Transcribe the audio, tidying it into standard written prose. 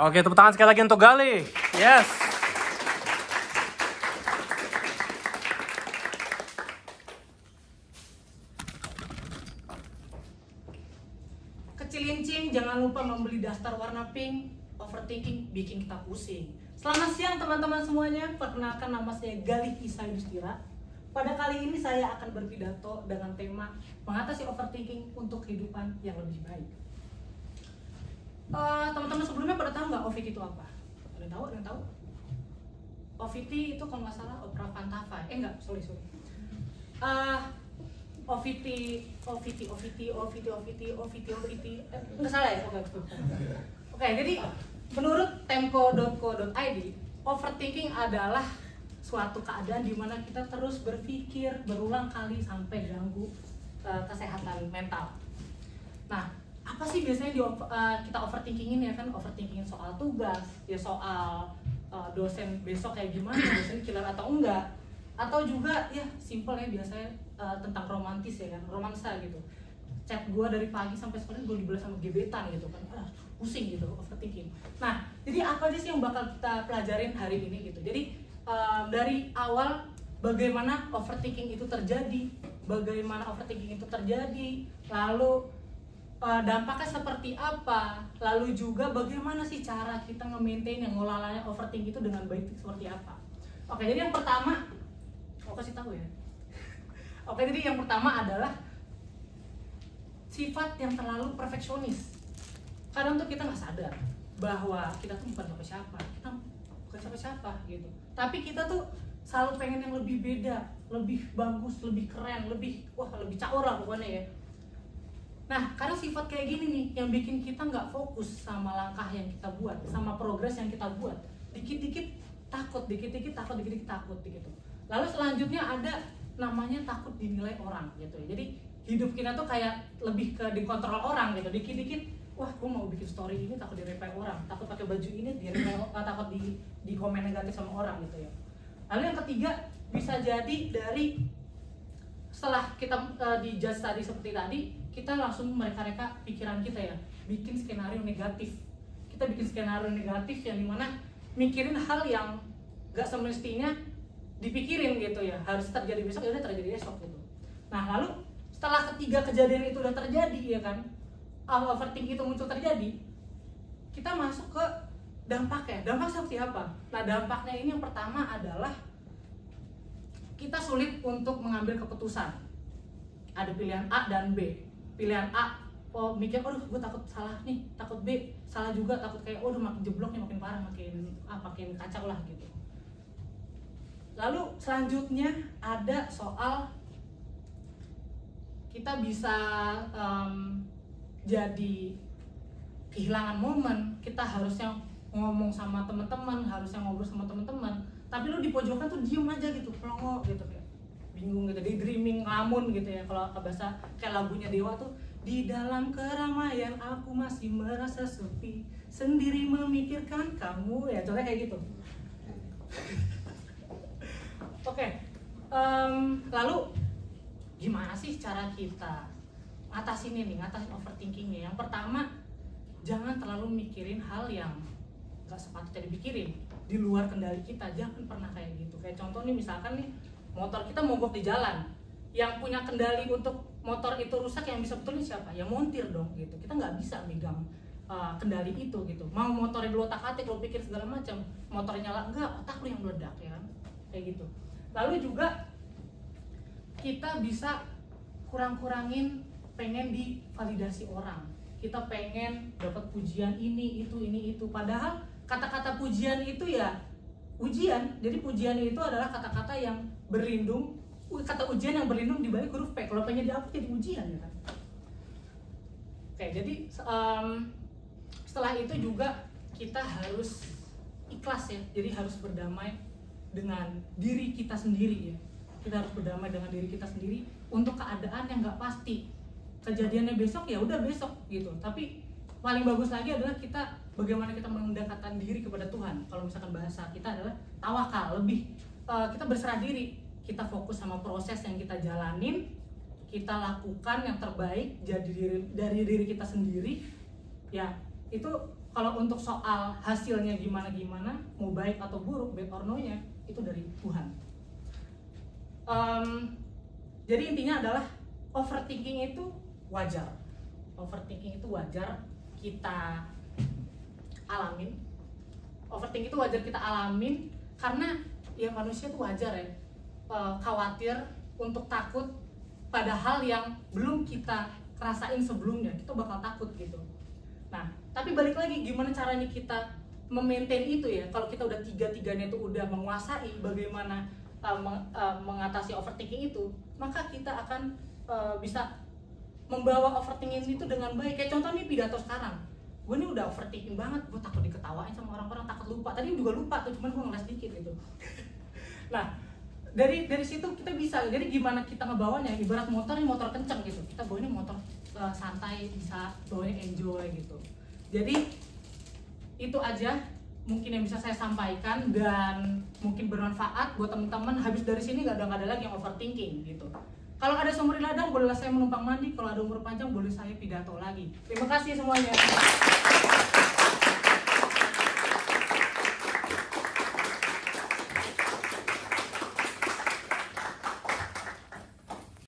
Oke, tepuk tangan sekali lagi untuk Gali. Yes. Kecilincing, jangan lupa membeli daftar warna pink. Overthinking bikin kita pusing. Selamat siang teman-teman semuanya. Perkenalkan, nama saya Gali Isa Yudhistira. Pada kali ini saya akan berpidato dengan tema mengatasi overthinking untuk kehidupan yang lebih baik. Teman-teman sebelumnya pada tahu nggak OVT itu apa? Ada tahu? Ada yang tahu? OVT itu kalau nggak salah opera Fantava. Sorry. OVT. Nggak salah ya? Oke, jadi menurut tempo.co.id, overthinking adalah suatu keadaan di mana kita terus berpikir berulang kali sampai ganggu kesehatan mental. Nah, apa sih biasanya kita overthinkingin ya kan? Overthinkingin soal tugas, ya soal dosen besok kayak gimana, dosen killer atau enggak, atau juga ya simple ya biasanya tentang romantis ya kan, romansa gitu. Chat gue dari pagi sampai sore gue dibalas sama gebetan gitu kan, pusing gitu, overthinking. Nah, jadi apa aja sih yang bakal kita pelajarin hari ini gitu. Jadi dari awal bagaimana overthinking itu terjadi, lalu dampaknya seperti apa, lalu juga bagaimana sih cara kita nge-maintain yang ngelolanya overthinking itu dengan baik seperti apa. Oke, jadi yang pertama, aku kasih tahu ya. Oke, jadi yang pertama adalah sifat yang terlalu perfeksionis. Kadang tuh kita nggak sadar bahwa kita tuh bukan siapa-siapa gitu. Tapi kita tuh selalu pengen yang lebih beda, lebih bagus, lebih keren, lebih caur lah pokoknya ya. Nah, karena sifat kayak gini nih yang bikin kita nggak fokus sama langkah yang kita buat, sama progres yang kita buat. Dikit-dikit takut gitu. Lalu selanjutnya ada namanya takut dinilai orang gitu ya. Jadi hidup kita tuh kayak lebih ke dikontrol orang gitu. Dikit-dikit, gue mau bikin story ini takut di-reply orang, takut pakai baju ini takut di komen negatif sama orang gitu ya. Lalu yang ketiga bisa jadi dari setelah kita di judge tadi seperti tadi, kita langsung mereka pikiran kita ya, bikin skenario negatif. Kita bikin skenario negatif yang dimana mikirin hal yang gak semestinya dipikirin gitu ya, harus terjadi besok, ya udah terjadi besok gitu. Nah, lalu setelah ketiga kejadian itu udah terjadi ya kan, overthinking itu muncul terjadi, kita masuk ke dampaknya. Dampak seperti apa? Nah, dampaknya ini yang pertama adalah kita sulit untuk mengambil keputusan. Ada pilihan A dan B. Pilihan A, mikir, gue takut salah nih, takut B, salah juga, takut kayak, makin jeblok nih, makin parah, makin kacau lah gitu. Lalu selanjutnya ada soal kita bisa jadi kehilangan momen. Kita harusnya ngomong sama teman-teman, harusnya ngobrol sama teman-teman, tapi lu di pojokan tuh diem aja gitu, pelongo gitu, kayak bingung gitu, daydreaming, ngelamun gitu ya. Kalau bahasa kayak lagunya Dewa tuh, di dalam keramaian aku masih merasa sepi, sendiri memikirkan kamu ya, contohnya kayak gitu. Oke, lalu gimana sih cara kita ngatasin overthinkingnya? Yang pertama, jangan terlalu mikirin hal yang gak sepatutnya dipikirin, di luar kendali kita. Jangan pernah kayak gitu. Kayak contoh nih, misalkan nih motor kita mogok di jalan, yang punya kendali untuk motor itu rusak, yang bisa betulin siapa? Ya montir dong gitu. Kita nggak bisa megang kendali itu gitu. Mau motornya lu otak-atik, lu pikir segala macam, motornya nyala, enggak, otak lu yang meledak ya kan? Kayak gitu. Lalu juga kita bisa kurang-kurangin pengen divalidasi orang. Kita pengen dapat pujian ini itu. Padahal kata-kata pujian itu ya ujian. Jadi pujian itu adalah kata-kata yang berlindung, kata ujian yang berlindung di balik huruf P. Kalau pengen dihapus jadi ujian ya kan. Oke, jadi setelah itu juga kita harus ikhlas ya. Jadi harus berdamai dengan diri kita sendiri ya. Kita harus berdamai dengan diri kita sendiri untuk keadaan yang nggak pasti. Kejadiannya besok ya udah besok gitu. Tapi paling bagus lagi adalah bagaimana kita mendekatkan diri kepada Tuhan. Kalau misalkan bahasa kita adalah tawakal, lebih kita berserah diri. Kita fokus sama proses yang kita jalanin, kita lakukan yang terbaik dari diri kita sendiri. Ya, itu Kalau untuk soal hasilnya gimana, mau baik atau buruk, bad or no-nya, itu dari Tuhan. Jadi intinya adalah overthinking itu wajar. Overthinking itu wajar kita alamin. Overthinking itu wajar kita alamin karena ya manusia itu wajar ya, khawatir, untuk takut pada hal yang belum kita rasain sebelumnya, kita bakal takut gitu. Nah, tapi balik lagi gimana caranya kita memaintain itu ya. Kalau kita udah tiga-tiganya itu udah menguasai bagaimana mengatasi overthinking itu, maka kita akan bisa membawa overthinking itu dengan baik. Kayak contoh nih pidato sekarang, gue nih udah overthinking banget, gue takut diketawain sama orang-orang, takut lupa. Tadi juga lupa tuh, cuman gue ngeles dikit gitu. Nah, dari situ kita bisa, jadi gimana kita ngebawanya, ibarat motor ini motor kenceng gitu, kita bawanya motor santai, bisa bawanya enjoy gitu. Jadi itu aja mungkin yang bisa saya sampaikan dan mungkin bermanfaat buat teman-teman. Habis dari sini nggak ada lagi yang overthinking gitu. Kalau ada sumur di ladang, bolehlah saya menumpang mandi. Kalau ada umur panjang, boleh saya pidato lagi. Terima kasih semuanya.